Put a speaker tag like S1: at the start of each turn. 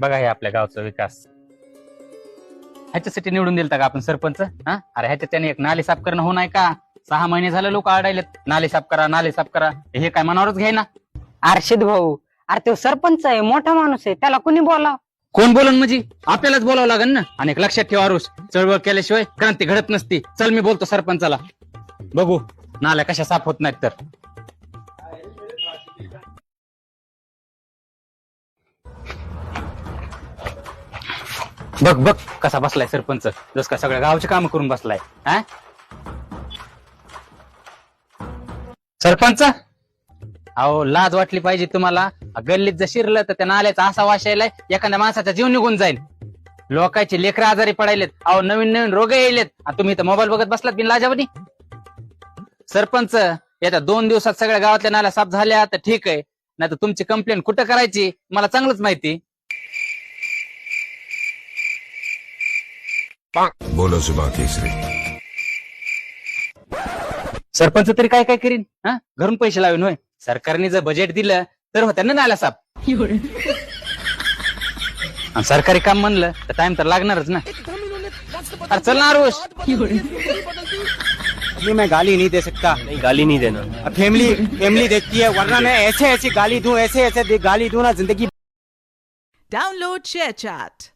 S1: बघा हे आपल्या गावचा विकास. ह्याच्यासाठी निवडून दिलता का आपण सरपंच? अरे ह्याच्यात त्याने एक नाली साफ करणं हो नाही का? 6 महिने झाले लोक आडायलेत, नाली साफ करा, नाली साफ करा. हे काय मनावरच घ्याय ना.
S2: अर्षद भाऊ, अरे तो सरपंच आहे, मोठा माणूस आहे, त्याला कुणी बोलाव?
S1: कोण बोलन म्हणजे? आपल्यालाच बोलावं लागेल ना. आणि एक लक्षात ठेवा आरुष, चळवळ केल्याशिवाय क्रांती घडत नसती. चल मी बोलतो सरपंचाला, बघू नाल्या कशा साफ होत नाहीत तर. बघ बघ कसा बसलाय सरपंच, जस का सगळ्या गावची काम करून बसलाय. सरपंच, अहो लाज वाटली पाहिजे तुम्हाला. गल्लीत जर शिरलं तर त्या नाल्याचा असा वास यायलाय एखाद्या माणसाचा जीव निघून जाईल. लोकांचे लेकरं आजारी पडायलेत, अहो नवीन नवीन रोग यायलेत, आणि तुम्ही तर मोबाईल बघत बसलात बिन लाजावनी. सरपंच, येत्या 2 दिवसात सगळ्या गावातल्या नाल्या साफ झाल्या तर ठीक आहे, नाही तर तुमची कंप्लेंट कुठं करायची मला चांगलंच माहिती.
S3: बोलो जुबा केसरी.
S1: सरपंच तरी काय काय करीन? घरून पैसे लावेन होय? सरकारने जर बजेट दिलं तर होत्या ना नाल्या साफ. आणि सरकारी काम म्हणलं तर टाइम तर लागणारच ना. अरे चल ना आरुष.
S4: मैं गाली नहीं दे सकता.
S5: नहीं, गाली नहीं देना.
S4: फैमिली देखती है, वरना मैं ऐसे ऐसे गाली दूं, ऐसे ऐसे गाली दूं ना जिंदगी.
S6: Download ShareChat.